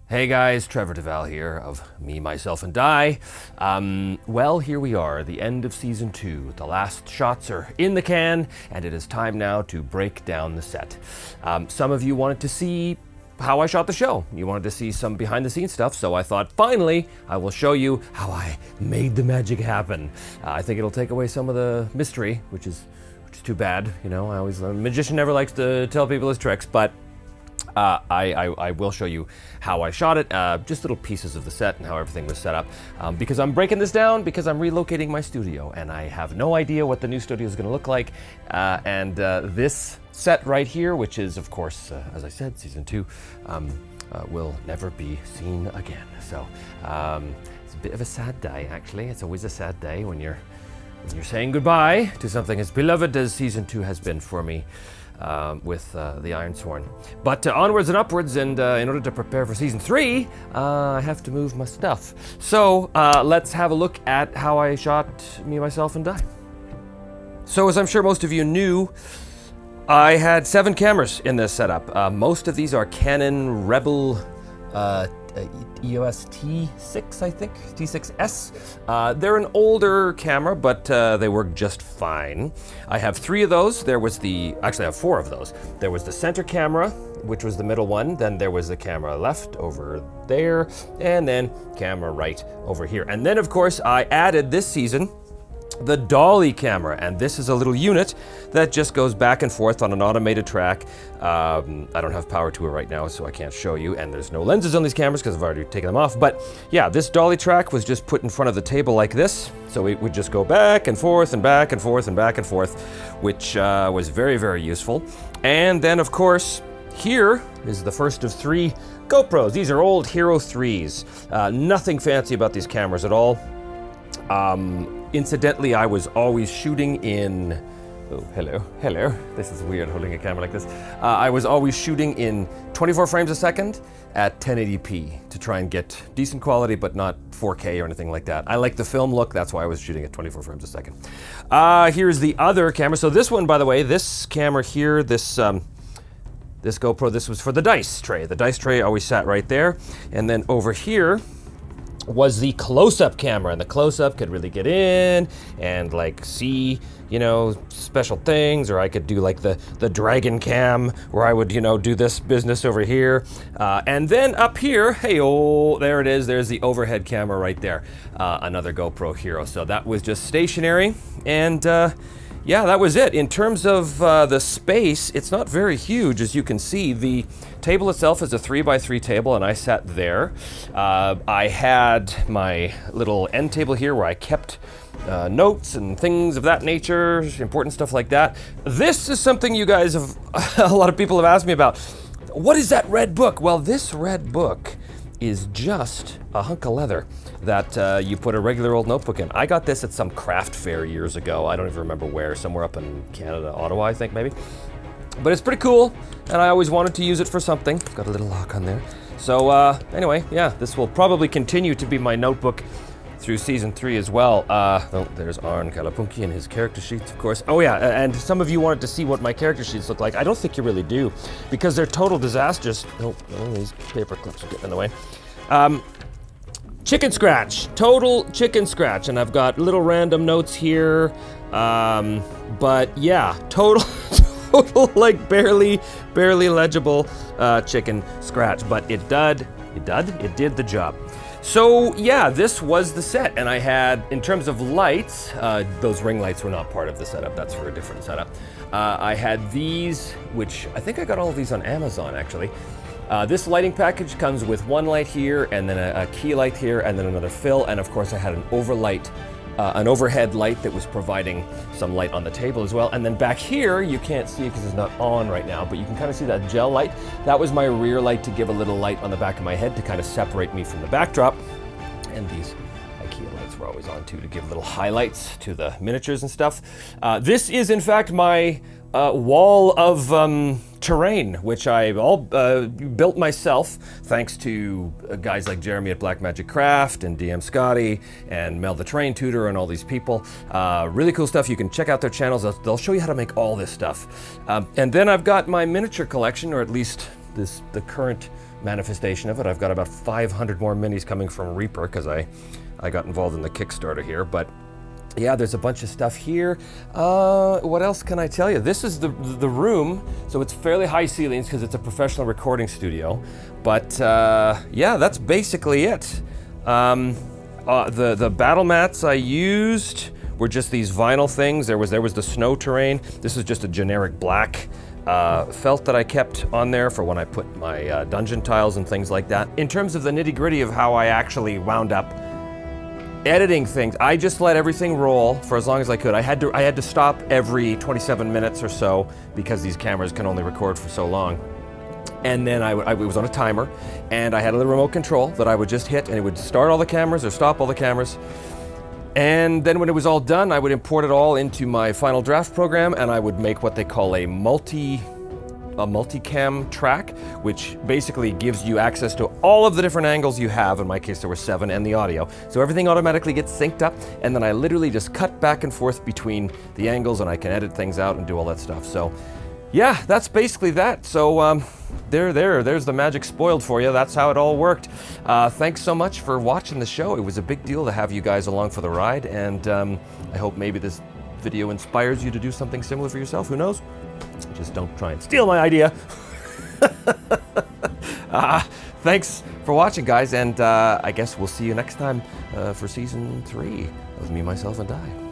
Hey guys, Trevor Devall here of Me, Myself, and Die. Well, here we are, the end of Season 2. The last shots are in the can, and it is time now to break down the set. Some of you wanted to see how I shot the show. You wanted to see some behind-the-scenes stuff, so I thought, finally, I will show you how I made the magic happen. I think it'll take away some of the mystery, which is too bad. You know, a magician never likes to tell people his tricks, but I will show you how I shot it, just little pieces of the set and how everything was set up. Because I'm breaking this down because I'm relocating my studio and I have no idea what the new studio is going to look like. This set right here, which is, of course, as I said, Season 2, will never be seen again. So it's a bit of a sad day, actually. It's always a sad day when you're saying goodbye to something as beloved as Season 2 has been for me. With the Ironsworn. But onwards and upwards, and in order to prepare for Season 3, I have to move my stuff. So let's have a look at how I shot Me, Myself, and Die. So as I'm sure most of you knew, I had 7 cameras in this setup. Most of these are Canon Rebel EOS T6, I think, T6S. They're an older camera, but they work just fine. I have 3 of those. Actually I have 4 of those. There was the center camera, which was the middle one. Then there was the camera left over there, and then camera right over here. And then, of course, I added this season the Dolly Camera, and this is a little unit that just goes back and forth on an automated track. I don't have power to it right now, so I can't show you, and there's no lenses on these cameras because I've already taken them off. But yeah, this Dolly track was just put in front of the table like this, so it would just go back and forth and back and forth and back and forth, which was very, very useful. And then, of course, here is the first of 3 GoPros. These are old Hero 3s. Nothing fancy about these cameras at all. Incidentally, I was always shooting in... Oh, hello. This is weird holding a camera like this. I was always shooting in 24 frames a second at 1080p to try and get decent quality, but not 4K or anything like that. I like the film look, that's why I was shooting at 24 frames a second. Here's the other camera. So this one, by the way, this camera here, this GoPro, this was for the dice tray. The dice tray always sat right there. And then over here was the close-up camera, and the close-up could really get in and like see, you know, special things, or I could do like the dragon cam where I would, you know, do this business over here. And then up here, hey, oh, there it is. There's the overhead camera right there. Another GoPro Hero. So that was just stationary, and yeah, that was it. In terms of the space, it's not very huge, as you can see. The table itself is a 3x3 table, and I sat there. I had my little end table here where I kept notes and things of that nature, important stuff like that. This is something you guys have, a lot of people have asked me about. What is that red book? Well, this red book is just a hunk of leather that you put a regular old notebook in. I got this at some craft fair years ago. I don't even remember where, somewhere up in Canada, Ottawa, I think maybe. But it's pretty cool, and I always wanted to use it for something. Got a little lock on there. So anyway, yeah, this will probably continue to be my notebook through Season 3 as well. Oh, there's Arn Kalapunki and his character sheets, of course. Oh yeah, and some of you wanted to see what my character sheets look like. I don't think you really do, because they're total disasters. Oh, these paper clips are getting in the way. Chicken scratch, total chicken scratch, and I've got little random notes here. But yeah, total like barely legible chicken scratch, but it did the job. So yeah, this was the set, and I had, in terms of lights, those ring lights were not part of the setup. That's for a different setup. I had these, which I think I got all of these on Amazon actually. This lighting package comes with 1 light here, and then a key light here, and then another fill, and of course I had an overhead light that was providing some light on the table as well. And then back here, you can't see it because it's not on right now, but you can kind of see that gel light. That was my rear light to give a little light on the back of my head to kind of separate me from the backdrop. And these IKEA lights were always on too, to give little highlights to the miniatures and stuff. This is in fact my wall of terrain, which I all built myself, thanks to guys like Jeremy at Black Magic Craft and DM Scotty and Mel the Terrain Tutor and all these people. Really cool stuff. You can check out their channels. They'll show you how to make all this stuff. And then I've got my miniature collection, or at least the current manifestation of it. I've got about 500 more minis coming from Reaper because I got involved in the Kickstarter here. But yeah, there's a bunch of stuff here. What else can I tell you? This is the room, so it's fairly high ceilings because it's a professional recording studio. But yeah, that's basically it. The battle mats I used were just these vinyl things. There was the snow terrain. This is just a generic black felt that I kept on there for when I put my dungeon tiles and things like that. In terms of the nitty-gritty of how I actually wound up editing things, I just let everything roll for as long as I could. I had to stop every 27 minutes or so because these cameras can only record for so long. And then it was on a timer, and I had a little remote control that I would just hit, and it would start all the cameras or stop all the cameras. And then when it was all done, I would import it all into my Final Draft program, and I would make what they call a multicam track, which basically gives you access to all of the different angles you have. In my case, there were 7, and the audio. So everything automatically gets synced up, and then I literally just cut back and forth between the angles, and I can edit things out and do all that stuff. So yeah, that's basically that. So there's the magic spoiled for you. That's how it all worked. Thanks so much for watching the show. It was a big deal to have you guys along for the ride, and I hope maybe this video inspires you to do something similar for yourself. Who knows? Just don't try and steal my idea. Thanks for watching, guys, and I guess we'll see you next time for season 3 of Me, Myself, and I.